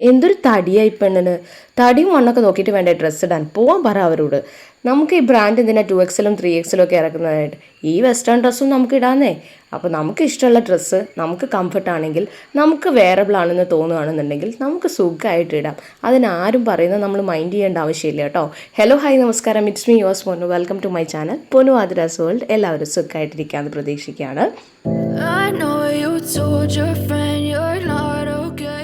എന്തൊരു തടിയായി പെണ്ണിന്. തടിയും മണ്ണൊക്കെ നോക്കിയിട്ട് വേണ്ടേ ഡ്രസ്സ് ഇടാൻ. പോവാൻ പറ അവരോട്. നമുക്ക് ഈ ബ്രാൻഡ് എന്തിനാ 2XL 3XL ഒക്കെ ഇറക്കുന്നതായിട്ട്. ഈ വെസ്റ്റേൺ ഡ്രസ്സും നമുക്ക് ഇടാന്നേ. അപ്പോൾ നമുക്ക് ഇഷ്ടമുള്ള ഡ്രസ്സ് നമുക്ക് കംഫർട്ട് ആണെങ്കിൽ, നമുക്ക് വെയറബിൾ ആണെന്ന് തോന്നുകയാണെന്നുണ്ടെങ്കിൽ നമുക്ക് സുഖമായിട്ട് ഇടാം. അതിനാരും പറയുന്നത് നമ്മൾ മൈൻഡ് ചെയ്യേണ്ട ആവശ്യമില്ല കേട്ടോ. ഹലോ ഹായ് നമസ്കാരം, ഇറ്റ്സ് മീ യുവേഴ്സ് പൊന്നു. വെൽക്കം ടു മൈ ചാനൽ പൊന്നു ആതിരാസ് വേൾഡ്. എല്ലാവരും സുഖമായിട്ടിരിക്കാമെന്ന് പ്രതീക്ഷിക്കുകയാണ്. I know you told your friend you're not okay.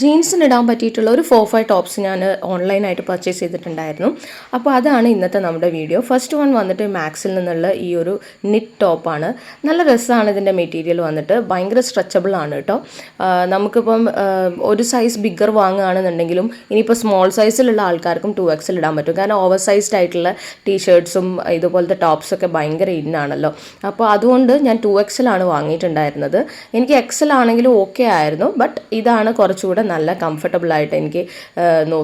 ജീൻസിന് ഇടാൻ പറ്റിയിട്ടുള്ള ഒരു 4-5 ടോപ്സ് ഞാൻ ഓൺലൈനായിട്ട് പർച്ചേസ് ചെയ്തിട്ടുണ്ടായിരുന്നു. അപ്പോൾ അതാണ് ഇന്നത്തെ നമ്മുടെ വീഡിയോ. ഫസ്റ്റ് വൺ വന്നിട്ട് മാക്സിൽ നിന്നുള്ള ഈ ഒരു നിറ്റ് ടോപ്പാണ്. നല്ല രസമാണ് ഇതിൻ്റെ മെറ്റീരിയൽ വന്നിട്ട്. ഭയങ്കര സ്ട്രെച്ചബിൾ ആണ് കേട്ടോ. നമുക്കിപ്പം ഒരു സൈസ് ബിഗ്ഗർ വാങ്ങുകയാണെന്നുണ്ടെങ്കിലും ഇനിയിപ്പോൾ സ്മോൾ സൈസിലുള്ള ആൾക്കാർക്കും 2XL ഇടാൻ പറ്റും. കാരണം ഓവർ സൈസ്ഡ് ആയിട്ടുള്ള ടീഷർട്ട്സും ഇതുപോലത്തെ ടോപ്സൊക്കെ ഭയങ്കര ഇന്നാണല്ലോ. അപ്പോൾ അതുകൊണ്ട് ഞാൻ 2XL ആണ് വാങ്ങിയിട്ടുണ്ടായിരുന്നത്. എനിക്ക് XL ആണെങ്കിലും ഓക്കെ ആയിരുന്നു. ബട്ട് ഇതാണ് കുറച്ചുകൂടെ നല്ല കംഫർട്ടബിൾ ആയിട്ട് എനിക്ക്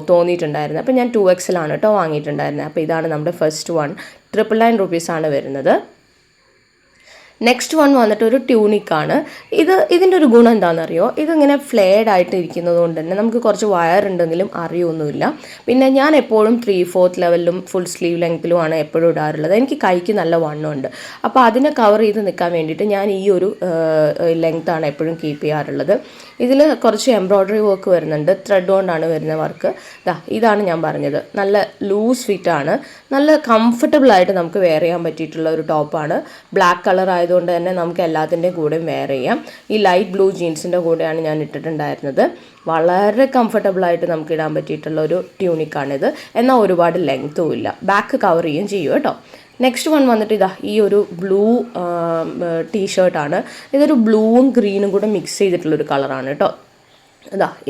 തോന്നിയിട്ടുണ്ടായിരുന്നത്. അപ്പോൾ ഞാൻ 2XL ആണ് കേട്ടോ വാങ്ങിയിട്ടുണ്ടായിരുന്നത്. അപ്പോൾ ഇതാണ് നമ്മുടെ ഫസ്റ്റ് വൺ. 999 റുപ്പീസാണ് വരുന്നത്. നെക്സ്റ്റ് വൺ വന്നിട്ട് ഒരു ട്യൂണിക്കാണ്. ഇതിൻ്റെ ഒരു ഗുണം എന്താണെന്നറിയോ, ഇതിങ്ങനെ ഫ്ലെയർഡ് ആയിട്ട് ഇരിക്കുന്നത് കൊണ്ട് തന്നെ നമുക്ക് കുറച്ച് വയർ ഉണ്ടെങ്കിലും അറിയൊന്നുമില്ല. പിന്നെ ഞാൻ എപ്പോഴും 3/4 ലെവലിലും ഫുൾ സ്ലീവ് ലെങ്ത്തിലുമാണ് എപ്പോഴും ഇടാറുള്ളത്. എനിക്ക് കൈക്ക് നല്ല വണ്ണമുണ്ട്. അപ്പോൾ അതിനെ കവർ ചെയ്ത് നിൽക്കാൻ വേണ്ടിയിട്ട് ഞാൻ ഈ ഒരു ലെങ്ത്താണ് എപ്പോഴും കീപ്പ് ചെയ്യാറുള്ളത്. ഇതിൽ കുറച്ച് എംബ്രോയ്ഡറി വർക്ക് വരുന്നുണ്ട്. ത്രെഡ് കൊണ്ടാണ് വരുന്ന വർക്ക്. ഇതാണ് ഞാൻ പറഞ്ഞത്. നല്ല ലൂസ് ഫിറ്റാണ്. നല്ല കംഫർട്ടബിൾ ആയിട്ട് നമുക്ക് വെയർ ചെയ്യാൻ പറ്റിയിട്ടുള്ള ഒരു ടോപ്പാണ്. ബ്ലാക്ക് കളർ ആയതുകൊണ്ട് തന്നെ നമുക്ക് എല്ലാത്തിൻ്റെയും കൂടെയും വെയർ ചെയ്യാം. ഈ ലൈറ്റ് ബ്ലൂ ജീൻസിൻ്റെ കൂടെയാണ് ഞാൻ ഇട്ടിട്ടുണ്ടായിരുന്നത്. വളരെ കംഫർട്ടബിളായിട്ട് നമുക്ക് ഇടാൻ പറ്റിയിട്ടുള്ള ഒരു ട്യൂണിക്കാണിത്. എന്നാൽ ഒരുപാട് ലെങ്ത്തും ഇല്ല. ബാക്ക് കവർ ചെയ്യുകയും ചെയ്യും കേട്ടോ. നെക്സ്റ്റ് വൺ വന്നിട്ട് ഈ ഒരു ബ്ലൂ ടീഷർട്ടാണ്. ഇതൊരു ബ്ലൂവും ഗ്രീനും കൂടെ മിക്സ് ചെയ്തിട്ടുള്ളൊരു കളറാണ് കേട്ടോ.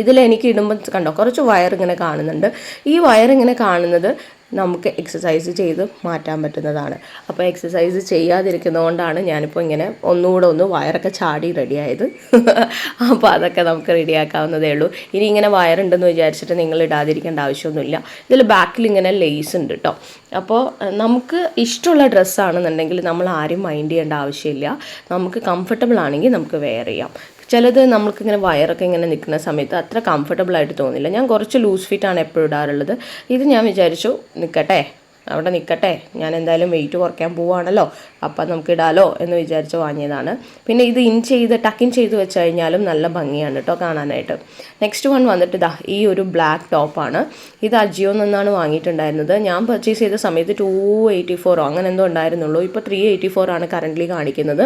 ഇതിൽ എനിക്ക് ഇടുമ്പോൾ കണ്ടോ കുറച്ച് വയർ ഇങ്ങനെ കാണുന്നുണ്ട്. ഈ വയർ ഇങ്ങനെ കാണുന്നത് നമുക്ക് എക്സസൈസ് ചെയ്ത് മാറ്റാൻ പറ്റുന്നതാണ്. അപ്പോൾ എക്സസൈസ് ചെയ്യാതിരിക്കുന്നതുകൊണ്ടാണ് ഞാനിപ്പോൾ ഇങ്ങനെ ഒന്നുകൂടെ വയറൊക്കെ ചാടി റെഡിയായത്. അപ്പോൾ അതൊക്കെ നമുക്ക് റെഡിയാക്കാവുന്നതേ ഉള്ളൂ. ഇനി ഇങ്ങനെ വയറുണ്ടെന്ന് വിചാരിച്ചിട്ട് നിങ്ങൾ ഇടാതിരിക്കേണ്ട ആവശ്യമൊന്നുമില്ല. ഇതിൽ ബാക്കിൽ ഇങ്ങനെ ലേസ് ഉണ്ട് കേട്ടോ. അപ്പോൾ നമുക്ക് ഇഷ്ടമുള്ള ഡ്രസ്സാണെന്നുണ്ടെങ്കിൽ നമ്മൾ ആരും മൈൻഡ് ചെയ്യേണ്ട ആവശ്യമില്ല. നമുക്ക് കംഫർട്ടബിൾ ആണെങ്കിൽ നമുക്ക് വെയർ ചെയ്യാം. ചിലത് നമുക്കിങ്ങനെ വയറൊക്കെ ഇങ്ങനെ നിൽക്കുന്ന സമയത്ത് അത്ര കംഫർട്ടബിളായിട്ട് തോന്നില്ല. ഞാൻ കുറച്ച് ലൂസ് ഫിറ്റാണ് എപ്പോഴും ഇടാറുള്ളത്. ഇത് ഞാൻ വിചാരിച്ചു അവിടെ നിൽക്കട്ടെ, ഞാൻ എന്തായാലും വെയിറ്റ് കുറയ്ക്കാൻ പോവുകയാണല്ലോ, അപ്പം നമുക്ക് ഇടാലോ എന്ന് വിചാരിച്ച് വാങ്ങിയതാണ്. പിന്നെ ഇത് ടക്കിൻ ചെയ്ത് വെച്ച് കഴിഞ്ഞാലും നല്ല ഭംഗിയാണ് കേട്ടോ കാണാനായിട്ട്. നെക്സ്റ്റ് വൺ വന്നിട്ട് ഈ ഒരു ബ്ലാക്ക് ടോപ്പാണ്. ഇത് അജിയോയിൽ നിന്നാണ് വാങ്ങിയിട്ടുണ്ടായിരുന്നത്. ഞാൻ പർച്ചേസ് ചെയ്ത സമയത്ത് 284 അങ്ങനെ എന്തോ ഉണ്ടായിരുന്നുള്ളൂ. ഇപ്പോൾ 384 ആണ് കറൻ്റ്ലി കാണിക്കുന്നത്.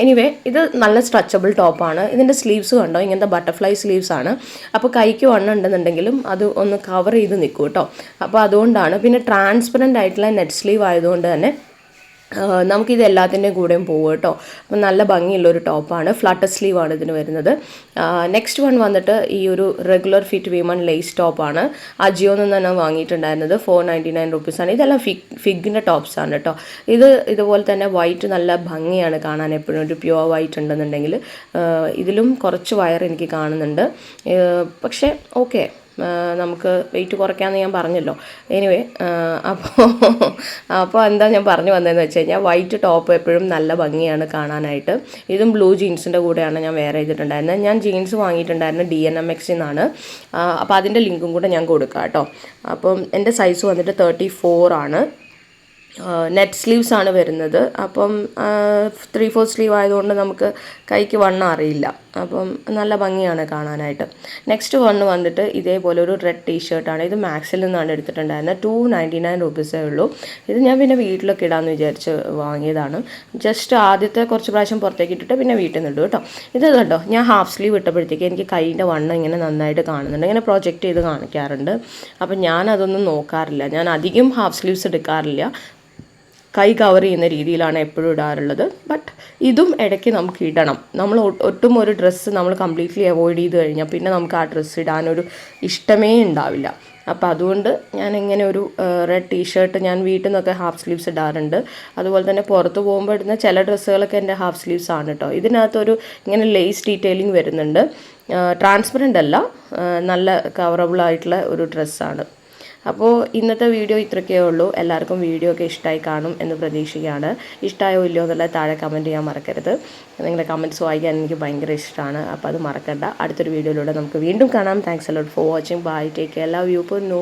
എനിവേ ഇത് നല്ല സ്ട്രെച്ചബിൾ ടോപ്പാണ്. ഇതിൻ്റെ സ്ലീവ്സ് കണ്ടോ, ഇങ്ങനത്തെ ബട്ടർഫ്ലൈ സ്ലീവ്സ് ആണ്. അപ്പോൾ കൈക്ക് വണ്ണുണ്ടെന്നുണ്ടെങ്കിലും അത് ഒന്ന് കവർ ചെയ്ത് നിൽക്കും കേട്ടോ. അപ്പോൾ അതുകൊണ്ടാണ്. പിന്നെ ട്രാൻസ്പെറൻ്റ് ആയിട്ടുള്ള നെറ്റ് സ്ലീവ് ആയതുകൊണ്ട് തന്നെ നമുക്കിത് എല്ലാത്തിൻ്റെയും കൂടെയും പോകും കേട്ടോ. അപ്പം നല്ല ഭംഗിയുള്ളൊരു ടോപ്പാണ്. ഫ്ലട്ടർ സ്ലീവാണ് ഇതിന് വരുന്നത്. നെക്സ്റ്റ് വൺ വന്നിട്ട് ഈ ഒരു റെഗുലർ ഫിറ്റ് വിമൺ ലേസ് ടോപ്പാണ്. അജിയോയിൽ നിന്ന് തന്നെ വാങ്ങിയിട്ടുണ്ടായിരുന്നത്. 499 റുപ്പീസാണ്. ഇതെല്ലാം ഫിഗിൻ്റെ ടോപ്സാണ് കേട്ടോ. ഇതുപോലെ തന്നെ വൈറ്റ് നല്ല ഭംഗിയാണ് കാണാൻ. എപ്പോഴും ഒരു പ്യുവർ വൈറ്റ് ഉണ്ടെന്നുണ്ടെങ്കിൽ ഇതിലും കുറച്ച് വയർ എനിക്ക് കാണുന്നുണ്ട്. പക്ഷേ ഓക്കെ, നമുക്ക് വെയിറ്റ് കുറയ്ക്കാമെന്ന് ഞാൻ പറഞ്ഞല്ലോ. എനിവേ അപ്പോൾ എന്താ ഞാൻ പറഞ്ഞു വന്നതെന്ന് വെച്ച് കഴിഞ്ഞാൽ വൈറ്റ് ടോപ്പ് എപ്പോഴും നല്ല ഭംഗിയാണ് കാണാനായിട്ട്. ഇതും ബ്ലൂ ജീൻസിൻ്റെ കൂടെയാണ് ഞാൻ വെയർ ചെയ്തിട്ടുണ്ടായിരുന്നത്. ഞാൻ ജീൻസ് വാങ്ങിയിട്ടുണ്ടായിരുന്നത് DNMX നിന്നാണ്. അപ്പോൾ അതിൻ്റെ ലിങ്കും കൂടെ ഞാൻ കൊടുക്കാം കേട്ടോ. അപ്പം എൻ്റെ സൈസ് വന്നിട്ട് 34 ആണ്. നെറ്റ് സ്ലീവ്സ് ആണ് വരുന്നത്. അപ്പം 3/4 സ്ലീവ് ആയതുകൊണ്ട് നമുക്ക് കൈക്ക് വണ്ണം അറിയില്ല. അപ്പം നല്ല ഭംഗിയാണ് കാണാനായിട്ട്. നെക്സ്റ്റ് വന്നിട്ട് ഇതേപോലെ ഒരു റെഡ് ടീഷർട്ടാണ്. ഇത് മാക്സിൽ നിന്നാണ് എടുത്തിട്ടുണ്ടായിരുന്നത്. 299 റുപ്പീസേ ഉള്ളൂ. ഇത് ഞാൻ പിന്നെ വീട്ടിലൊക്കെ ഇടാമെന്ന് വിചാരിച്ച് വാങ്ങിയതാണ്. ജസ്റ്റ് ആദ്യത്തെ കുറച്ച് പ്രാവശ്യം പുറത്തേക്ക് ഇട്ടിട്ട് പിന്നെ വീട്ടിൽ നിന്ന് ഇടും കേട്ടോ. ഇത് കണ്ടോ, ഞാൻ ഹാഫ് സ്ലീവ് ഇട്ടപ്പോഴത്തേക്ക് എനിക്ക് കൈൻ്റെ വണ്ണം ഇങ്ങനെ നന്നായിട്ട് കാണുന്നുണ്ട്. ഇങ്ങനെ പ്രൊജക്റ്റ് ചെയ്ത് കാണിക്കാറുണ്ട്. അപ്പം ഞാനതൊന്നും നോക്കാറില്ല. ഞാൻ അധികം ഹാഫ് സ്ലീവ്സ് എടുക്കാറില്ല. കൈ കവർ ചെയ്യുന്ന രീതിയിലാണ് എപ്പോഴും ഇടാറുള്ളത്. ബട്ട് ഇതും ഇടയ്ക്ക് നമുക്ക് ഇടണം. നമ്മൾ ഒട്ടും ഒരു ഡ്രസ്സ് നമ്മൾ കംപ്ലീറ്റ്ലി അവോയ്ഡ് ചെയ്ത് കഴിഞ്ഞാൽ പിന്നെ നമുക്ക് ആ ഡ്രസ്സ് ഇടാനൊരു ഇഷ്ടമേ ഉണ്ടാവില്ല. അപ്പോൾ അതുകൊണ്ട് ഞാൻ ഇങ്ങനെ ഒരു റെഡ് ടീഷർട്ട് ഞാൻ വീട്ടിൽ നിന്നൊക്കെ ഹാഫ് സ്ലീവ്സ് ഇടാറുണ്ട്. അതുപോലെ തന്നെ പുറത്ത് പോകുമ്പോൾ ഇടുന്ന ചില ഡ്രസ്സുകളൊക്കെ എൻ്റെ ഹാഫ് സ്ലീവ്സ് ആണ് കേട്ടോ. ഇതിനകത്തൊരു ഇങ്ങനെ ലേസ് ഡീറ്റെയിലിംഗ് വരുന്നുണ്ട്. ട്രാൻസ്പെറൻ്റ് അല്ല, നല്ല കവറബിൾ ആയിട്ടുള്ള ഒരു ഡ്രസ്സാണ്. അപ്പോൾ ഇന്നത്തെ വീഡിയോ ഇത്രയൊക്കെ ഉള്ളൂ. എല്ലാവർക്കും വീഡിയോ ഒക്കെ ഇഷ്ടമായി കാണും എന്ന് പ്രതീക്ഷിക്കുകയാണ്. ഇഷ്ടമായോ ഇല്ലയോ എന്നുള്ളത് താഴെ കമൻറ്റ് ചെയ്യാൻ മറക്കരുത്. നിങ്ങളുടെ കമൻറ്റ്സ് വായിക്കാൻ എനിക്ക് ഭയങ്കര ഇഷ്ടമാണ്. അപ്പോൾ അത് മറക്കണ്ട. അടുത്തൊരു വീഡിയോയിലൂടെ നമുക്ക് വീണ്ടും കാണാം. Thanks a lot for watching. Bye, take care, love you, പൊന്നു.